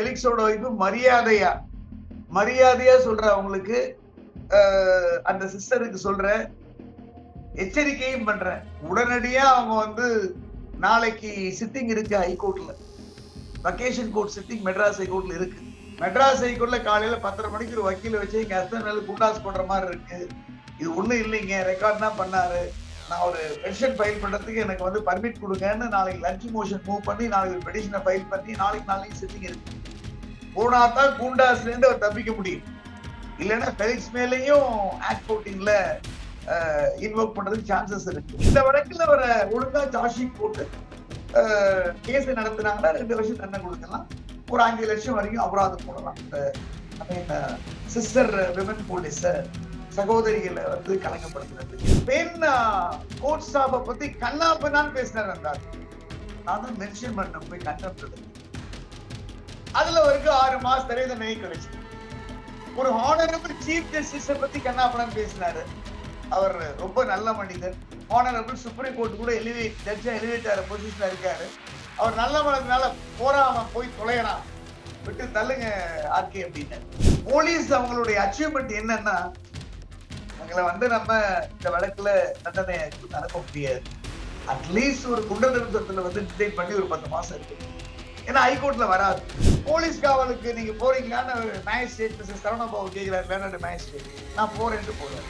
பெலிக்ஸோட வைப்பு மரியாதையா சொல்ற அவங்களுக்கு அந்த சிஸ்டருக்கு சொல்ற எச்சரிக்கையும் பண்றேன். உடனடியா அவங்க வந்து நாளைக்கு சிட்டிங் இருக்கு ஹைகோர்ட்ல. வகேஷன் கோர்ட் சிட்டிங் மெட்ராஸ் ஹைகோர்ட்ல இருக்கு. மெட்ராஸ் ஹைகோர்ட்ல காலையில 10:30 மணிக்கு ஒரு வக்கீல வச்சு எங்க ஹஸ்பண்ட் மேல குண்டாஸ் போடுற மாதிரி இருக்கு. இது ஒண்ணும் இல்லைங்க, ரெக்கார்ட் தான் பண்ணாரு. நான் ஒரு பென்ஷன் ஃபைல் பண்றதுக்கு எனக்கு வந்து பர்மிட் கொடுங்கன்னு நாளைக்கு லஞ்ச் மோஷன் மூவ் பண்ணி நாளைக்கு பெடிஷனை ஃபைல் பண்ணி நாளைக்கு சிட்டிங் இருக்கு. போனாதான் குண்டாஸ்ல இருந்து அவர் தப்பிக்க முடியும். இல்லைன்னா பெலிக்ஸ் மேலேயும் ஆக்ட் போட்டிங்ல இன்வோக் பண்றதுக்கு சான்சஸ் இருக்கு. இந்த வழக்குல வர ஒழுங்கா சார்ஜ் போட்டு கேஸ் நடத்தினாங்கன்னா 2 வருஷம் தண்டனை கொடுக்கலாம். ஒரு 5 லட்சம் வரைக்கும் அபராதம் போடலாம். சிஸ்டர் விமன் போலீஸ் சகோதரிகளை வந்து கலங்கப்படுத்துறது. பெண் கோர்ட் ஸ்டாஃபை பத்தி கண்ணாப்பண்ணான்னு பேசினார் இருந்தார். நான் தான் மென்ஷன் பண்ண போய் கண்டெம்ட். அதுல வரைக்கும் 6 மாசம் தடை தண்டனை கிடைச்சு. ஒரு ஹானரபிள் சீஃப் ஜஸ்டிஸை பத்தி கண்ணாப்பண்ணான்னு பேசினாரு. அவர் ரொம்ப நல்ல மனிதர். ஹானரபிள் சுப்ரீம் கோர்ட் கூட எலிவேட் பொசிஷன்ல இருக்காரு. அவர் நல்ல மனதுனால போறாம போய் தொலையலாம், விட்டு தள்ளுங்க ஆர்கே அப்படின்னு. போலீஸ் அவங்களுடைய அச்சீவ்மெண்ட் என்னன்னா, அவங்களை வந்து நம்ம இந்த வழக்குல தண்டனை அனுப்ப முடியாது. அட்லீஸ்ட் ஒரு குண்டர் நிறுத்தத்துல வந்து டிசைன் பண்ணி ஒரு 10 மாசம் இருக்கு. ஏன்னா ஹைகோர்ட்ல வராது. போலீஸ் காவலுக்கு நீங்க போறீங்களான்னு மேஜிஸ்ட்ரேட் சரவணபாபு கேட்கிறார். வேணாடு மேஜிஸ்ட்ரேட், நான் போறேன்ட்டு போறாரு.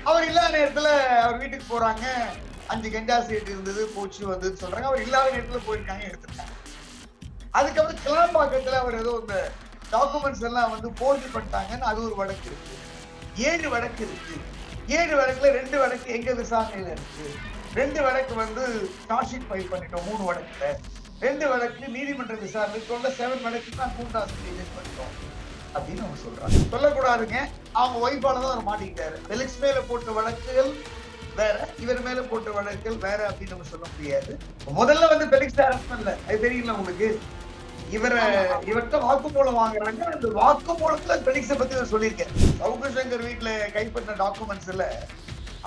அவர் இல்லாத நேரத்துல அவர் வீட்டுக்கு போறாங்க. 5 கஞ்சா சீட் இருந்தது, போச்சு வந்ததுன்னு சொல்றாங்க. அவர் இல்லாத நேரத்துல போயிருக்காங்க, எடுத்துட்டாங்க. அதுக்கப்புறம் கிளாம்பாக்கத்துல அவர் ஏதோ இந்த டாக்குமெண்ட்ஸ் எல்லாம் வந்து போர்ஜி பண்ணிட்டாங்கன்னு அது ஒரு வழக்கு இருக்கு. 7 வழக்கு இருக்கு. 7 வழக்குல 2 வழக்கு எங்க விசாரணையில இருக்கு. 2 வழக்கு வந்து சார்ஜ் ஷீட் ஃபைல் பண்ணிட்டோம். 3 வழக்குல 2 வழக்கு நீதிமன்ற விசாரணை 7 வழக்கு தான் கூண்டாஸ் பண்ணிட்டோம் அப்படின்னு அவங்க சொல்றாங்க. சொல்லக்கூடாதுங்க, அவங்க ஒய்ஃபால தான் அவர் மாட்டிக்கிட்டாரு. பெலிக்ஸ் மேல போட்ட வழக்குகள் வேற, இவர் மேல போட்ட வழக்குகள் வேற அப்படின்னு நம்ம சொல்ல முடியாது. முதல்ல வந்து பெலிக்ஸ் அரெஸ்ட் பண்ணல, அது தெரியல உங்களுக்கு. இவர்கிட்ட வாக்குமூலம் வாங்குறாங்க. அந்த வாக்குமூலத்துல பெலிக்ஸை பத்தி அவர் சொல்லியிருக்கேன். சவுக்கு சங்கர் வீட்டுல கைப்பற்றின டாக்குமெண்ட்ஸ்ல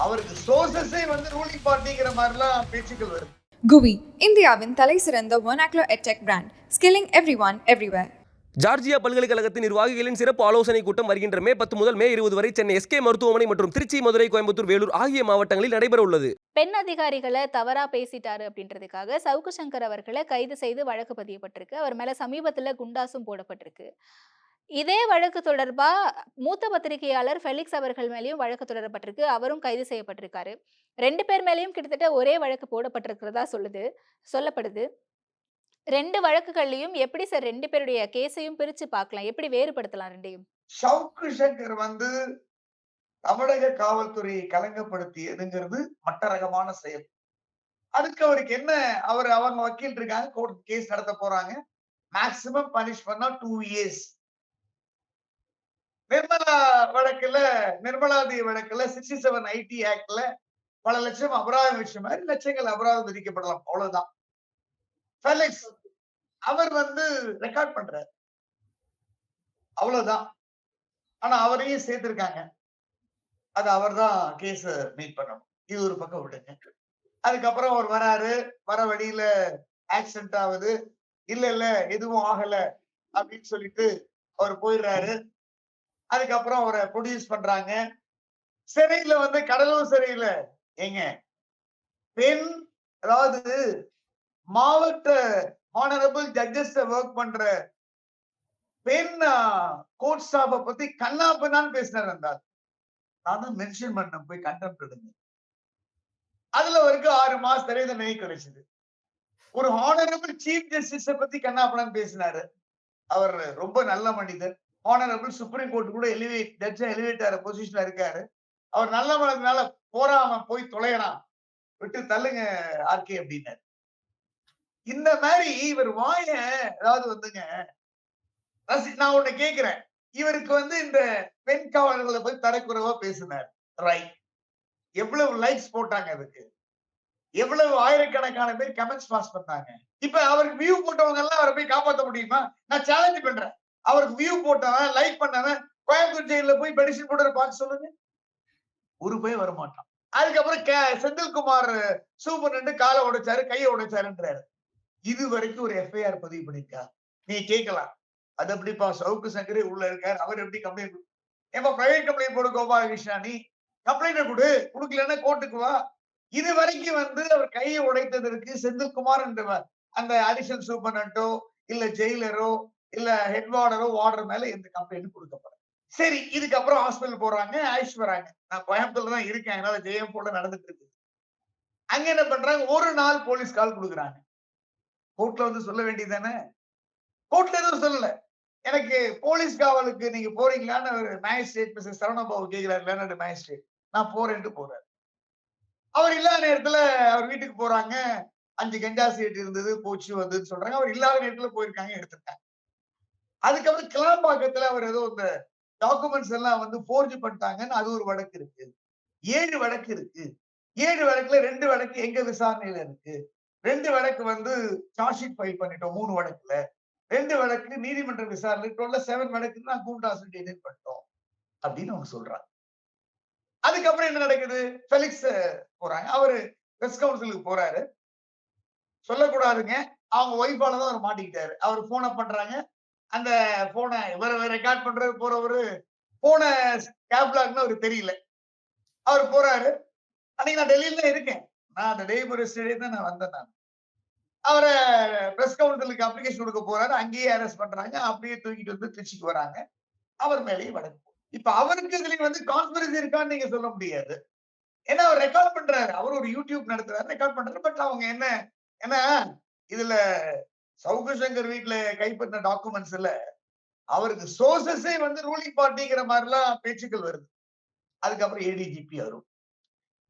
அவருக்கு சோர்சஸே வந்து ரூலிங் பார்ட்டிங்கிற மாதிரிலாம் பேச்சுக்கள் வருது. GUI, இந்தியாவின் தலை சிறந்த vernacular edtech brand, skilling everyone everywhere. Georgia பல்கலைக்கழகத்தின் நிர்வாகிகளின் சிறப்பு ஆலோசனை கூட்டம் வருகின்ற மே 10 முதல் மே 20 வரை சென்னை SK மருத்துவமனை மற்றும் திருச்சி, மதுரை, கோயம்புத்தூர், வேலூர் ஆகிய மாவட்டங்களில் நடைபெற உள்ளது. பெண் அதிகாரிகளை தவறா பேசிட்டாரு அப்படின்றதுக்காக சவுக்கு சங்கர் அவர்களை கைது செய்து வழக்கு பதியப்பட்டிருக்கு. அவர் மேல சமீபத்துல குண்டாசும் போடப்பட்டிருக்கு. இதே வழக்கு தொடர்பா மூத்த பத்திரிகையாளர் ஃபெலிக்ஸ் அவர்கள் மேலேயும் வழக்கு தொடரப்பட்டிருக்கு. அவரும் கைது செய்யப்பட்டிருக்காரு. 2 பேர் மேலேயும் கிட்டத்தட்ட ஒரே வழக்கு போடப்பட்டிருக்கிறதா சொல்லப்படுது. 2 வழக்குகள்லயும் எப்படி சார் 2 பேருடைய கேஸையும் பிரிச்சு பார்க்கலாம்? எப்படி வேறுபடுத்தலாம் 2யும்? சவுக்கு சங்கர் வந்து தமிழக காவல்துறையை கலங்கப்படுத்தியதுங்கிறது மட்டரகமான செயல். அதுக்கு அவருக்கு என்ன, அவங்க வக்கீல் இருக்காங்க, கோர்ட் கேஸ் நடத்த போறாங்க. மேக்சிமம் பனிஷ் பண்ணா 2 years. நிர்மலாதேவி வழக்குல 67 IT ஆக்ட்ல பல லட்சம் அபராதம் வச்ச மாதிரி லட்சங்கள் அபராதம் விதிக்கப்படலாம், அவ்வளவுதான். ஃபெலிக்ஸ் அவர் வந்து ரெக்கார்ட் பண்றாரு, அவ்வளவுதான். ஆனா அவரையும் சேர்த்திருக்காங்க. அது அவர் தான் கேஸ் மீட் பண்ணணும். இது ஒரு பக்கம் விடுங்க. அதுக்கப்புறம் அவர் வராரு, வர வழியில ஆக்சிடென்ட் ஆகுது. இல்ல எதுவும் ஆகல அப்படின்னு சொல்லிட்டு அவர் போயிடுறாரு. அதுக்கப்புறம் அவரை ப்ரொடியூஸ் பண்றாங்க. சிறையில வந்து கடலூர் சிறையில ஏங்க பெண், அதாவது மாவட்ட ஹானரபிள் ஜட்ஜஸ் ஒர்க் பண்ற பெண் கோர்ட் ஸ்டாஃபை பத்தி கண்ணாப்பண்ணான்னு பேசினார் இருந்தார். நான் தான் மென்ஷன் பண்ண போய் கண்டெம்ட் எடுங்க. அதுல வரைக்கும் 6 மாசம் தடை தண்டனை கிடைச்சது. ஒரு ஹானரபிள் சீஃப் ஜஸ்டிஸை பத்தி கண்ணாப்பண்ணான்னு பேசினாரு. அவர் ரொம்ப நல்ல மனிதர். ஹானரபிள் சுப்ரீம் கோர்ட் கூட எலிவேட் பொசிஷன்ல இருக்காரு. அவர் நல்ல மனதுனால போறாம போய் தொலையலாம், விட்டு தள்ளுங்க ஆர்கே அப்படின்னு. இந்த மாதிரி இவர் வாய, அதாவது வந்துங்க, நான் ஒண்ணு கேக்குறேன். இவருக்கு வந்து இந்த பெண் காவலர்களை போய் தரக்குறைவா பேசினார். ரைட். எவ்வளவு லைக்ஸ் போட்டாங்க அதுக்கு, எவ்வளவு ஆயிரக்கணக்கான பேர் கமெண்ட்ஸ் பாஸ் பண்ணாங்க. இப்ப அவருக்கு வியூ போட்டவங்க எல்லாம் அவரை போய் காப்பாற்ற முடியுமா? நான் சேலஞ்ச் பண்றேன். அவருக்கு வியூ போட்டவன், லைக் பண்ணவன் கோயம்புத்தூர் ஜெயில போய் பெடிஷன் போட்டு பார்க்க சொல்லுங்க, ஒரு போய் வரமாட்டான். அதுக்கப்புறம் செந்தில்குமார் சூப்பர் நின்று காலை உடைச்சாரு, கையை உடைச்சாருன்றாரு. இது வரைக்கும் ஒரு FIR பதிவு பண்ணிருக்கா? நீ கேட்கலாம். அது எப்படிப்பா சவுக்கு சங்கரே உள்ள இருக்காரு, அவர் எப்படி கம்ப்ளைண்ட் ஏப்பா பிரைவேட் கம்ப்ளைண்ட் போடு கோபாலகிருஷ்ணா, நீ கம்ப்ளைண்ட் குடு, குடுக்கலன்னா கோர்ட்டுக்கு வா. இது வரைக்கும் வந்து அவர் கையை உடைத்ததற்கு செந்தில்குமார் என்ற அந்த அடிஷனல் சூப்பரண்டோ இல்ல ஜெயிலரோ இல்ல ஹெட் வார்டரோ வார்டர் மேல எந்த கம்ப்ளைண்ட் கொடுக்கப்படும். சரி, இதுக்கப்புறம் ஹாஸ்பிட்டல் போறாங்க, அழைச்சிட்டு வராங்க. நான் கோயம்புத்தூர்ல தான் இருக்கேன், அதனால ஜெயம் போல நடந்துட்டு இருக்கு. அங்க என்ன பண்றாங்க, ஒரு நாள் போலீஸ் கால் கொடுக்குறாங்க. கோர்ட்ல வந்து சொல்ல வேண்டியதானே, கோர்ட்ல எதுவும் சொல்லல. எனக்கு போலீஸ் காவலுக்கு நீங்க போறீங்களான்னு ஒரு மேஜிஸ்ட்ரேட் மிஸ்டர் சரவணபாபு கேட்கிறாரு, லேர்னட் மேஜிஸ்ட்ரேட். நான் போறேன்ட்டு போறாரு. அவர் இல்லாத நேரத்துல அவர் வீட்டுக்கு போறாங்க. 5 கஞ்சா சீட் இருந்தது, போச்சு வந்ததுன்னு சொல்றாங்க. அவர் இல்லாத நேரத்துல போயிருக்காங்க, எடுத்திருக்காங்க. அதுக்கப்புறம் கிளாம்பாக்கத்துல அவர் ஏதோ இந்த டாக்குமெண்ட்ஸ் எல்லாம் வந்து ஃபோர்ஜ் பண்ணிட்டாங்கன்னு அது ஒரு வழக்கு இருக்கு. 7 வழக்கு இருக்கு. 7 வழக்குல 2 வழக்கு எங்க விசாரணையில இருக்கு. 2 வழக்கு வந்து சார்ஜ் ஷீட் ஃபைல் பண்ணிட்டோம் 3 வழக்குல. 2 வழக்கு நீதிமன்ற விசாரணை, டோட்டலா 7 வழக்கு நான் கூண்டாஸ் டெசிட் பண்ணிட்டோம் அப்படின்னு அவங்க சொல்றாங்க. அதுக்கப்புறம் என்ன நடக்குது, ஃபெலிக்ஸ் போறாங்க. அவரு பிரஸ் கவுன்சிலுக்கு போறாரு. சொல்லக்கூடாதுங்க, அவங்க ஒய்ஃபால தான் அவர் மாட்டிக்கிட்டாரு. அவர் போனை பண்றாங்க. அந்த போனை இவர ரெக்கார்ட் பண்றது போறவரு போன கேப்லாக்னு அவருக்கு தெரியல. அவர் போறாரு. அன்னைக்கு நான் டெல்லியில தான் இருக்கேன். நான் அந்த டெய்புரி ஸ்டேடியம் தான் நான் வந்தேன் நான். அவர பிரஸ் கவுன்சிலுக்கு அப்ளிகேஷன் கொடுக்க போறாரு. அங்கேயே அரெஸ்ட் பண்றாங்க. அப்படியே தூக்கிட்டு வந்து திருச்சிக்கு வராங்க. அவர் மேலேயே வழக்கு. இப்ப அவருக்கு இதுல வந்து கான்ஸ்பிரசி இருக்கான்னு நீங்க சொல்ல முடியாது. ஏன்னா அவர் ரெக்கார்ட் பண்றாரு. அவர் ஒரு யூடியூப் நடத்துறாரு, ரெக்கார்ட் பண்றாரு. பட் அவங்க என்ன, ஏன்னா இதுல சவுக்கு சங்கர் வீட்டுல கைப்பற்றின டாக்குமெண்ட்ஸ்ல அவருக்கு சோர்சஸே வந்து ரூலிங் பார்ட்டிங்கிற மாதிரி எல்லாம் பேச்சுக்கள் வருது. அதுக்கப்புறம் ஏடிஜிபி அருண்.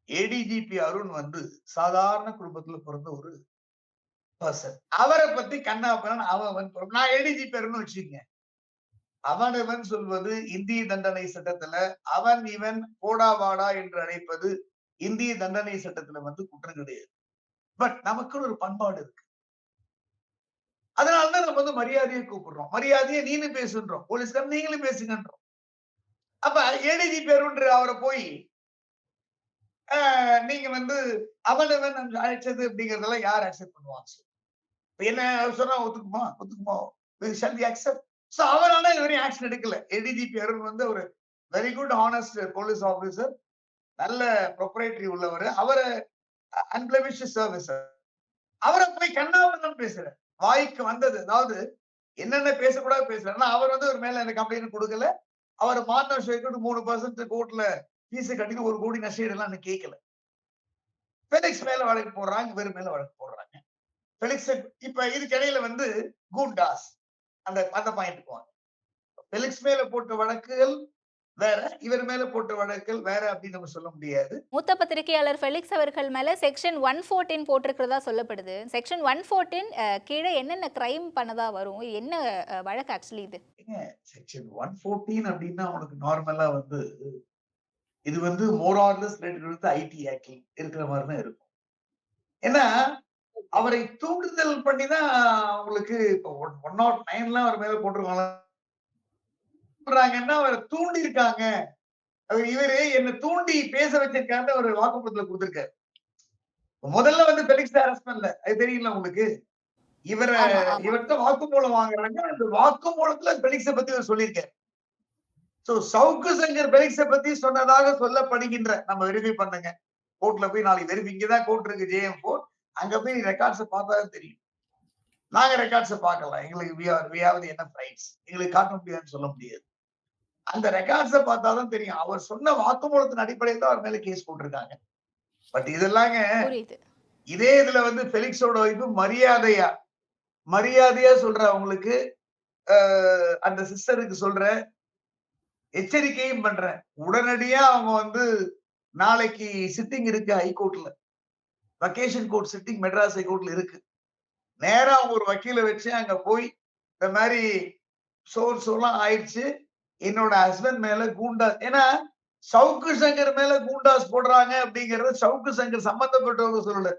ஏடிஜிபி அருண் வந்து சாதாரண குடும்பத்துல பிறந்த ஒரு பர்சன். அவரை பத்தி கண்ணாப்பன் அவன் நான் ஏடிஜிபி அருண் வச்சுக்கேன். அவனவன் சொல்வது இந்திய தண்டனை சட்டத்துல, அவன் இவன் போடா வாடா என்று அழைப்பது இந்திய தண்டனை சட்டத்துல வந்து குற்றம் கிடையாது. பட் நமக்குன்னு ஒரு பண்பாடு இருக்கு. அதனாலதான் நம்ம வந்து மரியாதையை கூப்பிடுறோம். மரியாதையை நீனு பேசுன்றோம், போலீஸ்காரன் நீங்களும் பேசுங்கன்றோம். அப்ப ஏடிஜிபி அருண் அவரை போய் நீங்க வந்து அவனவன் அழைச்சது அப்படிங்கறதெல்லாம் யார் அக்செப்ட் பண்ணுவாங்க? என்ன சொன்னா ஒத்துக்குமா ஒத்துக்குமா ஷல் வி அக்செப்ட்? சோ அவர் ஆனா இதுவரையும் ஆக்ஷன் எடுக்கல. ஏடிஜிபி அருண் வந்து ஒரு very good honest police officer, நல்ல ப்ரொப்ரைட்டரி உள்ளவர், அவரை அன்பிளமிஷ்ட் சர்வீஸ். அவரை போய் கண்ணாமண்ணன் பேசுற வாய்க்கு வந்தது, அதாவது என்னென்ன பேசக்கூடாது பேசுறாரு. அவர் வந்து ஒரு மேல எனக்கு கம்ப்ளைண்ட் கொடுக்கல. அவர் மாநில 3% கோர்ட்ல ஃபீஸ் கட்டிட்டு 1 கோடி நஷ்டம் எல்லாம் கேட்கல. ஃபெலிக்ஸ் மேல வழக்கு போடுறாங்க, இவர் மேல வழக்கு போடுறாங்க. ஃபெலிக்ஸ் இப்ப இதுக்கு இடையில வந்து கூண்டாஸ் அந்த பாயிண்ட்க்கு வாங்க. ஃபெலிக்ஸ் மேல போட்ட வழக்குகள் வேற, இவர் மேல போட்ட வழக்குகள் வேற அப்படின்னு நம்ம சொல்ல முடியாது. மூத்த பத்திரிகையாளர் ஃபெலிக்ஸ் அவர்கள் மேல செக்ஷன் 114 போட்டிருக்கிறதா சொல்லப்படுது. செக்ஷன் 114 கீழே என்னென்ன கிரைம் பண்ணதா வரும்? என்ன வழக்கு ஆக்சுவலி இது? செக்ஷன் 114 அப்படின்னா உனக்கு நார்மலா வந்து இது வந்து more or less related with ID act இருக்கிற மாதிரி தான் இருக்கும். ஏன்னா அவரை தூண்டுதல் பண்ணி தான் உங்களுக்கு இப்போ 109 அவர் மேல போட்டிருக்காங்கன்னா அவரை தூண்டி இருக்காங்க. இவரு என்ன தூண்டி பேச வச்சிருக்காங்க ஒரு வாக்குமூலத்துல கொடுத்திருக்காரு. முதல்ல வந்து ஃபெலிக்ஸ் அரெஸ்ட் பண்ணல, அது தெரியல உங்களுக்கு. இவர்கிட்ட வாக்குமூலம் வாங்குறாங்க. அந்த வாக்குமூலத்துல ஃபெலிக்ஸை பத்தி இவர் சொல்லியிருக்காரு. சோ சவுக்கு சங்கர் ஃபெலிக்ஸை பத்தி சொன்னதாக சொல்லப்படுகின்ற, நம்ம வெரிஃபை பண்ணுங்க கோர்ட்ல போய், நாளைக்கு வெரிஃபை இங்கதான் கோர்ட் இருக்கு JM4, அங்க போய் ரெக்கார்ட்ஸ் பார்த்தாதான் தெரியும். நாங்க ரெக்கார்ட்ஸ் பார்க்கலாம், எங்களுக்கு என்ன ரைட்ஸ் எங்களுக்கு காட்ட முடியாதுன்னு சொல்ல முடியாது. அந்த ரெக்கார்ட்ஸை பார்த்தாதான் தெரியும். அவர் சொன்ன வாக்குமூலத்தின் அடிப்படையில் தான் அவர் மேல கேஸ் போட்டிருக்காங்க. பட் இதெல்லாங்க இதே இதுல வந்து ஃபெலிக்ஸோட வைப்பு மரியாதையா சொல்ற அவங்களுக்கு, அந்த சிஸ்டருக்கு சொல்ற எச்சரிக்கையும் பண்றேன். உடனடியா அவங்க வந்து நாளைக்கு சிட்டிங் இருக்கு ஹைகோர்ட்ல, வக்கேஷன் கோர்ட் சிட்டிங் மெட்ராஸ் ஹைகோர்ட்ல இருக்கு. நேரா அவங்க ஒரு வக்கீல வச்சு அங்க போய் இந்த மாதிரி சோர்ஸ்லாம் ஆயிடுச்சு, என்னோட ஹஸ்பண்ட் மேல கூண்டாஸ், ஏன்னா சவுக்கு சங்கர் மேல கூண்டாஸ் போடுறாங்க அப்படிங்கறது சவுக்கு சங்கர் சம்பந்தப்பட்டவங்க சொல்லல,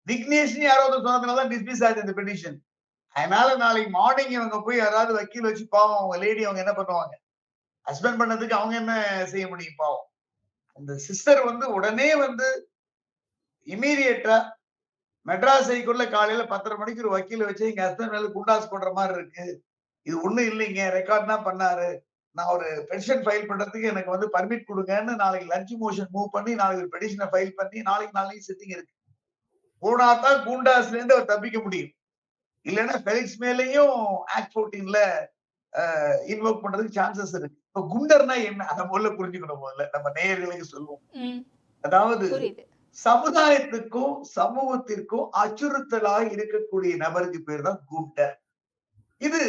விக்னேஷ் யாராவது சொன்னதுனால டிஸ்மிஸ் ஆகுது இந்த பெட்டிஷன். அதனால நாளைக்கு மார்னிங் இவங்க போய் யாராவது வக்கீல் வச்சு பாவம் அவங்க லேடி அவங்க என்ன பண்ணுவாங்க, ஹஸ்பண்ட் பண்ணதுக்கு அவங்க என்ன செய்ய முடியும் பாவம். அந்த சிஸ்டர் வந்து உடனே வந்து இமீடியட்டா மெட்ராஸ் ஹைகோர்ட்ல காலையில 10:30 மணிக்கு ஒரு வக்கீல வச்சு எங்க ஹஸ்பண்ட் மேல குண்டாஸ் போடுற மாதிரி இருக்கு. இது ஒண்ணும் இல்லைங்க. ரெக்கார்ட் தான் பண்ணாரு. நான் ஒரு பென்ஷன் ஃபைல் பண்றதுக்கு எனக்கு வந்து பர்மிட் குடுங்கன்னு நாளைக்கு லஞ்ச் மோஷன் மூவ் பண்ணி நாளைக்கு ஒரு பெட்டிஷன ஃபைல் பண்ணி நாளைக்கு சிட்டிங் இருக்கு. போனா தான் குண்டாஸ்ல இருந்து அவர் தப்பிக்க முடியும். இல்லன்னா ஃபெலிக்ஸ் மேலயும் ஆக்ட் 14ல இன்வோக் பண்றதுக்கு சான்சஸ் இருக்கு. இப்ப குண்டர்னா என்ன? அத முதல்ல புரிஞ்சுக்கணும். முதல்ல நம்ம நேயர்களுக்கு சொல்லுவோம். ம். அதாவது புரியுது. சமுதாயத்துக்கும் சமூகத்திற்கும் அச்சுறுத்தலாக இருக்கக்கூடிய நபருக்கு பேர் தான் குண்டர். இது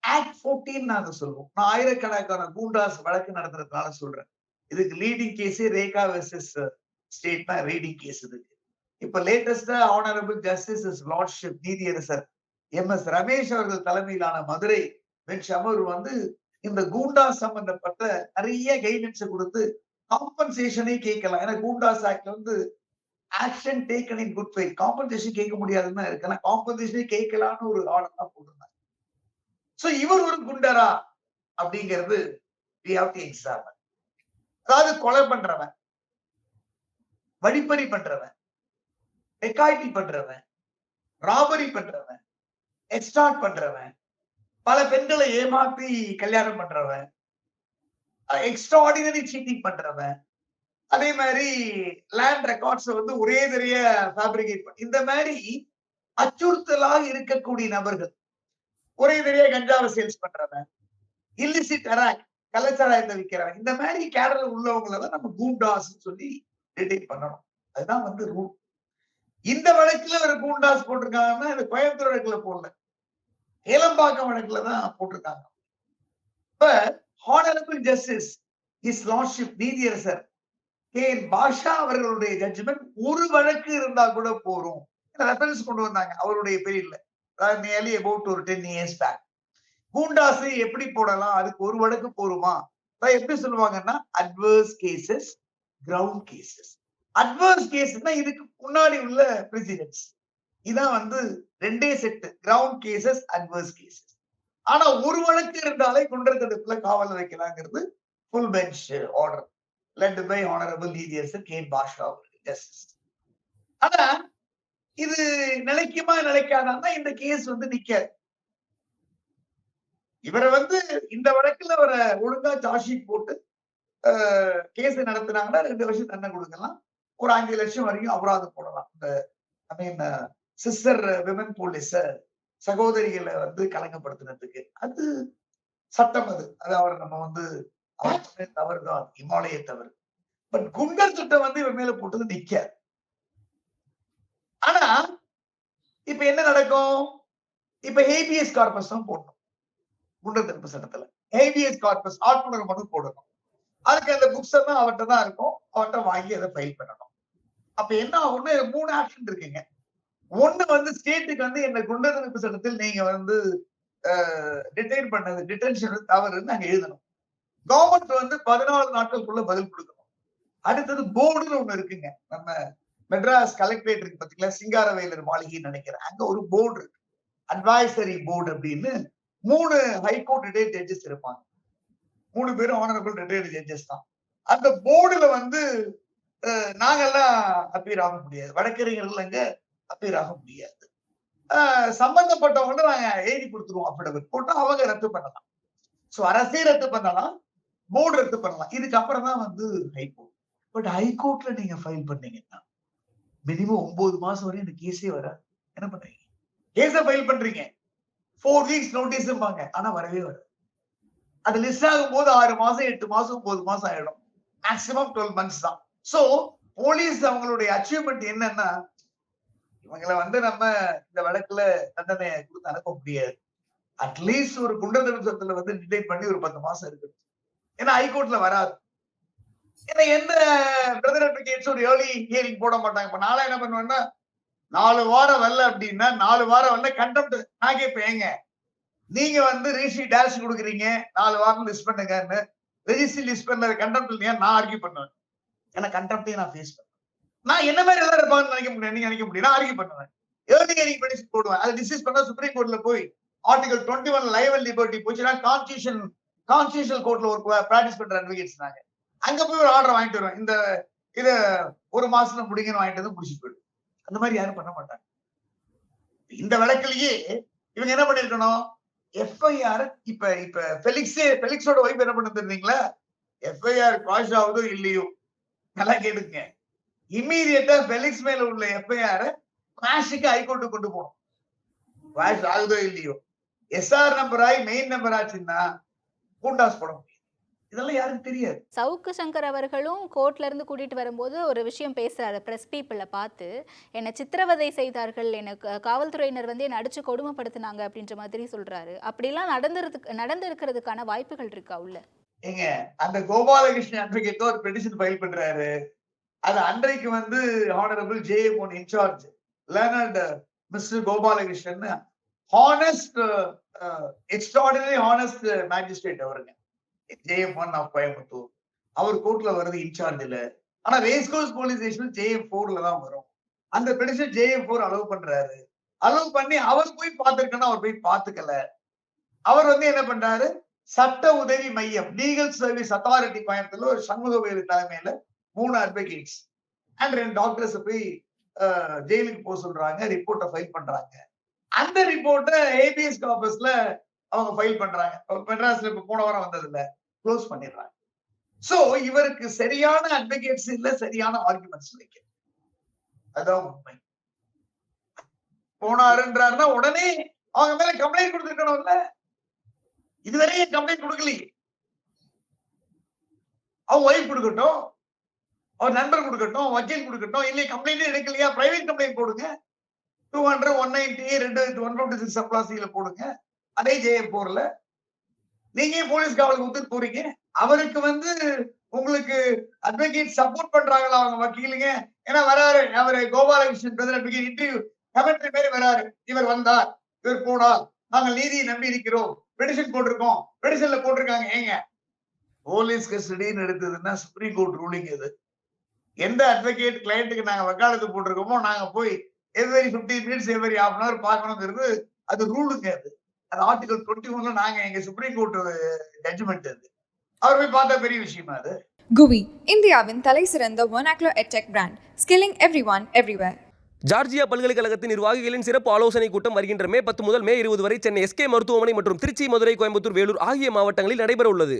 ஆக்ட் 14 நாங்க சொல்லுவோம். நான் ஆயிரக்கணக்கான கூண்டாஸ் வழக்கு நடத்துறதுனால சொல்றேன். இதுக்கு leading case Rekha versus state தான் லீடிங் கேஸ் இதுக்கு. இப்ப லேட்டஸ்டா ஆனரபிள் ஜஸ்டிஸ் இஸ் லார்ட்ஷிப் நீதியரசர் எம்.எஸ். ரமேஷ் அவர்கள் தலைமையிலான மதுரை பெஞ்ச் அமர்வு வந்து இந்த கூண்டாஸ் சம்பந்தப்பட்ட நிறைய கைடன்ஸ் கொடுத்து காம்பன்சேஷனே கேட்கலாம். ஏன்னா கூண்டாஸ் ஆக்ட்ல வந்து action taken in good faith, compensation கேட்க முடியாதுன்னு இருக்கு. ஆனா காம்பன்சேஷனே கேட்கலான்னு ஒரு ஆர்டர் தான் போட்டிருந்தாங்க. சோ இவர் ஒரு குண்டரா அப்படிங்கிறது we have to examine. அதாவது கொலை பண்றவன், வழிப்பறி பண்றவன், டெக்காய்டி பண்றவன், ராபரி பண்றவன், எக்ஸ்டார்ட் பண்றவன், பல பெண்களை ஏமாத்தி கல்யாணம் பண்றவன், எக்ஸ்ட்ராடினரி சீட்டிங் பண்றவன், அதே மாதிரி லேண்ட் ரெக்கார்ட்ஸ் வந்து ஒரே தெரிய ஃபேப்ரிகேட் பண்ண, இந்த மாதிரி அச்சுறுத்தலாக இருக்கக்கூடிய நபர்கள், ஒரே தெரிய கஞ்சாவை சேல்ஸ் பண்றவன், இல்லிசிட் அராக் கள்ளச்சாராயத்தை விற்கிறவன், இந்த மாதிரி கேடர்ல உள்ளவங்களை தான் நம்ம கூண்டாஸ் சொல்லி டிடெக்ட் பண்ணணும். அதுதான் வந்து ரூல். இந்த வழக்குல ஒரு கூண்டாஸ் போட்டிருக்காங்கன்னா இந்த கோயம்புத்தூர் வழக்குல போடல, ஏலம்பாக்கம் வழக்குல தான் போட்டிருக்காங்க. இப்ப ஹானரபிள் ஜஸ்டிஸ் ஹிஸ் லார்ட்ஷிப் நீதியரசர் கே என் பாஷா அவர்களுடைய ஜட்ஜ்மெண்ட் ஒரு வழக்கு இருந்தா கூட போரும் ரெஃபரன்ஸ் கொண்டு வந்தாங்க அவருடைய பீரியட்ல. அதாவது நியர்லி அபவுட் ஒரு 10 years பேக். கூண்டாஸ் எப்படி போடலாம், அதுக்கு ஒரு வழக்கு போருமா? எப்படி சொல்லுவாங்கன்னா adverse cases, ground cases. Adverse கேஸ்னா இதுக்கு முன்னாடி உள்ள பிரசிடென்ட்ஸ். இதான் வந்து ரெண்டே set, ground cases, adverse cases. ஆனா ஒரு வழக்கு இருந்தாலே குண்டர் தடுப்புல காவல் வைக்கலாங்கிறது full bench order led by honourable நீதியரசர் கே பாஷா ஜஸ்டிஸ். ஆனா இது நிலைக்குமா நிலைக்காதான் இந்த கேஸ் வந்து நிக்காது. இவரை வந்து இந்த வழக்குல அவரை ஒழுங்கா சார்ஜ் ஷீட் போட்டு கேஸ் நடத்தினாங்கன்னா 2 வருஷம் தண்டனை கொடுக்கலாம், ஒரு 5 லட்சம் வரைக்கும் அபராதம் போடலாம். இந்த ஐ மீன் சிஸ்டர் விமன் போலீஸ சகோதரிகளை வந்து கலங்கப்படுத்தினதுக்கு அது சட்டம். அது அவர் நம்ம வந்து தவறுதான், இமாலய தவறு. பட் குண்டர் சட்டம் வந்து இவர் மேல போட்டது நிக்காது. ஆனா இப்ப என்ன நடக்கும்? இப்ப ஹேபியஸ் கார்பஸ் தான் போடணும் குண்டர் தடுப்பு சட்டத்துல. ஹேபியஸ் கார்பஸ் ஆட்புணர் மனு போடணும். அதுக்கு அந்த புக்ஸ் எல்லாம் அவர்கிட்ட தான் இருக்கும், அவர்கிட்ட வாங்கி அதை ஃபைல் பண்ணணும். அப்ப என்ன ஆகும்னா 3 ஆப்ஷன் இருக்குங்க. ஒண்ணு வந்து ஸ்டேட்டுக்கு வந்து என்ன குண்டர் தடுப்பு சட்டத்தில் நீங்க வந்து டிடைன் பண்ணது டிடென்ஷன் தவறுன்னு நாங்க எழுதணும். கவர்மெண்ட் வந்து 14 நாட்களுக்குள்ள பதில் கொடுக்கணும். அடுத்தது போர்டுன்னு ஒண்ணு இருக்குங்க. நம்ம மெட்ராஸ் கலெக்டரேட் இருக்கு பாத்தீங்களா, சிங்காரவேலர் மாளிகைன்னு நினைக்கிறேன். அங்க ஒரு போர்டு இருக்கு, அட்வைசரி போர்டு அப்படின்னு. 3 ஹைகோர்ட் ரிட்டையர்ட் ஜட்ஜஸ் இருப்பாங்க. 3 பேரும் ஆனரபிள் ரிட்டையர்ட் ஜட்ஜஸ் தான். அந்த போர்டுல வந்து நாங்கெல்லாம் அப்பீர் ஆக முடியாது, வழக்கறிஞர்கள் அங்க அப்பீர் ஆக முடியாது. சம்பந்தப்பட்டவங்க நாங்க எழுதி கொடுத்துருவோம், அஃபிடவிட் போட்டு அவங்க ரத்து பண்ணலாம். சோ அரசே ரத்து பண்ணலாம், போர்டு ரத்து பண்ணலாம். இதுக்கு அப்புறம் தான் வந்து ஹைகோர்ட். பட் ஹைகோர்ட்ல நீங்க ஃபைல் பண்ணீங்கன்னா மினிமம் 9 மாசம் வரையும் இந்த கேஸே வராது. என்ன பண்றீங்க? கேஸ ஃபைல் பண்றீங்க, 4 weeks நோட்டீஸ் பாங்க, ஆனா வரவே வராது. அது லிஸ்ட் ஆகும் போது 6 மாசம் 8 மாசம் 9 மாசம் ஆயிடும். மேக்சிமம் 12 months தான். சோ போலீஸ் அவங்களுடைய அச்சீவ்மெண்ட் என்னன்னா, இவங்களை வந்து நம்ம இந்த வழக்குல தண்டனை கொடுத்து அனுப்ப முடியாது. அட்லீஸ்ட் ஒரு குண்டர் தடுப்பு சட்டத்துல வந்து டிடைட் பண்ணி ஒரு 10 மாசம் இருக்கு. ஏன்னா ஹைகோர்ட்ல வராது. ஏன்னா எந்த பிரதர் அட்வொகேட்ஸ் ஒரு ஏர்லி ஹியரிங் போட மாட்டாங்க. இப்ப நாளா என்ன பண்ணுவேன்னா, 4 வாரம் வரல அப்படின்னா 4 வாரம் வரல கண்டெம்ட். நான் கேட்பேங்க, நீங்க வந்து ரெஜிஸ்ட்ரி டேஷ் கொடுக்குறீங்க, 4 வாரம் லிஸ்ட் பண்ணுங்கன்னு. ரெஜிஸ்ட்ரி லிஸ்ட் பண்ண கண்டெம்ட் இல்லையா நான் ஆர்கியூ பண்ணுவேன். ஏன்னா கண்டெம்ட்டையும் நான் ஃபேஸ் பண்ணுவேன். நான் என்ன மாதிரி எல்லாம் இருப்பாங்கன்னு நினைக்க முடியாது, நீங்க நினைக்க முடியும். நான் ஆர்கியூ பண்ணுவேன், ஏர்லி ஹியரிங் பெட்டிஷன் போடுவேன். அதை டிஸ்கஸ் பண்ணா சுப்ரீம் கோர்ட்ல போய் ஆர்டிகல் 21 லைவ் அண்ட் லிபர்ட்டி போச்சுன்னா கான்ஸ்டிடியூஷனல் கோர்ட்ல ஒரு பிராக்டிஸ் பண்ற அட்வொகேட்ஸ் நாங்க அங்க போய் ஒரு ஆர்டர் வாங்கிட்டு வருவேன். இந்த இத 1 மாசத்துல முடிங்கன்னு வாங்கிட்டு வந்து முடிச்சுட்டு போயிடும். அந்த மாதிரி யாரும் பண்ண மாட்டாங்க. இந்த வழக்கிலேயே இவங்க என்ன பண்ணிருக்கணும், எஃப்ஐஆர் இப்ப இப்ப பெலிக்ஸோட ஒய்ஃப் என்ன பண்ண தெரியுங்களா, எஃப்ஐஆர் பாஸ் ஆகுதோ இல்லையோ நல்லா கேட்டுங்க, இம்மீடியட்டா பெலிக்ஸ் மேல உள்ள எஃப்ஐஆர் கிளாஷுக்கு ஹைகோர்ட்டு கொண்டு போகணும். பாஸ் ஆகுதோ இல்லையோ எஸ்ஆர் நம்பர் ஆகி மெயின் நம்பர் ஆச்சுன்னா கூண்டாஸ் போட முடியும். இதெல்லாம் யாருக்கும் தெரியாது. சவுக்கு சங்கர் அவர்களும் கோர்ட்ல இருந்து கூட்டிட்டு வரும்போது ஒரு விஷயம் பேசுறாரு. பிரஸ் பீப்புள பார்த்து என்னை சித்திரவதை செய்தார்கள், எனக்கு காவல்துறையினர் வந்து என்னை அடிச்சு கொடுமைப்படுத்தினாங்க அப்படின்ற மாதிரி சொல்றாரு. அப்படிலாம் நடந்திருக்கிறதுக்கான வாய்ப்புகள் இருக்கா உள்ள? ஏங்க, அந்த கோபாலகிருஷ்ணன் அட்வொகேட் ஒரு பெட்டிஷன் ஃபைல் பண்றாரு. அது அன்றைக்கு வந்து honourable JM in charge learned mister Gopalakrishnan honest extraordinary honest magistrate அவருங்க, JM1 ஆஃப் கோயம்புத்தூர். அவர் கோர்ட்ல வருது இன்சார்ஜ் இல்ல. ஆனா ரேஸ்கோர்ஸ் போலீஸ் ஸ்டேஷன் JM4ல தான் வரும். அந்த பெட்டிஷன் JM4 அலோவ் பண்றாரு. அலோவ் பண்ணி அவர் போய் பார்த்திருக்கணும், அவர் போய் பார்த்துக்கல. அவர் வந்து என்ன பண்றாரு, சட்ட உதவி மையம் லீகல் சர்வீஸ் அத்தாரிட்டி கோயம்புத்தூர்ல ஒரு சண்முகவேலு தலைமையில 3 அட்வொகேட்ஸ் அண்ட் 2 டாக்டர்ஸ் போய் ஜெயிலுக்கு போக சொல்றாங்க, ரிப்போர்ட்டை ஃபைல் பண்றாங்க. அந்த ரிப்போர்ட்டை ஏபிஎஸ் கார்பஸ்ல அவங்க ஃபைல் பண்றாங்க. மெட்ராஸ்ல இப்ப போன வாரம் வந்தது இல்ல, க்ளோஸ் பண்ணிடுறாங்க. சோ இவருக்கு சரியான அட்வொகேட்ஸ் இல்ல, சரியான ஆர்குமெண்ட்ஸ் வைக்க, அதான் உண்மை. போனாருன்றாருன்னா உடனே அவங்க மேல கம்ப்ளைண்ட் கொடுத்துருக்கணும்ல. இதுவரையும் கம்ப்ளைண்ட் கொடுக்கலையே. அவங்க ஒய்ஃப் கொடுக்கட்டும், அவர் நண்பர் கொடுக்கட்டும், வக்கீல் கொடுக்கட்டும், இல்லையே கம்ப்ளைண்ட் எடுக்கலையா பிரைவேட் கம்ப்ளைண்ட் போடுங்க. 200, 190, 156 சப்ளாசியில போடுங்க. அதே JM4ல நீங்க போலீஸ் காவலுக்கு ஒத்துட்டு போறீங்க. அவருக்கு வந்து உங்களுக்கு அட்வொகேட் சப்போர்ட் பண்றாங்களா அவங்க வக்கீலுங்க? ஏன்னா வராரு அவரு கோபாலகிருஷ்ணன் பிரதர் இன்டர்வியூ கமெண்ட்ரி மாதிரி வராரு. இவர் வந்தார், இவர் போனார், நாங்கள் நீதியை நம்பி இருக்கிறோம், பெடிஷன் போட்டிருக்கோம், பெடிஷன்ல போட்டிருக்காங்க. ஏங்க, போலீஸ் கஸ்டடின்னு எடுத்ததுன்னா சுப்ரீம் கோர்ட் ரூலிங் இது. எந்த அட்வொகேட் கிளையண்ட்டுக்கு நாங்க வக்காலத்து போட்டிருக்கோமோ நாங்க போய் every 15 minutes every half an hour பார்க்கணுங்கிறது அது ரூலுங்க. அது ஆர்டிகல் 21ல நாங்க எங்க சுப்ரீம் கோர்ட் ஜட்ஜ்மெண்ட் அது. அவர் போய் பார்த்தா பெரிய விஷயமா அது. GUI, இந்தியாவின் தலை சிறந்த vernacular edtech brand, skilling everyone everywhere. Georgia பல்கலைக்கழகத்தின் நிர்வாகிகளின் சிறப்பு ஆலோசனை கூட்டம் வருகின்ற மே 10 முதல் மே 20 வரை சென்னை SK மருத்துவமனை மற்றும் திருச்சி, மதுரை, கோயம்புத்தூர், வேலூர் ஆகிய மாவட்டங்களில் நடைபெற உள்ளது.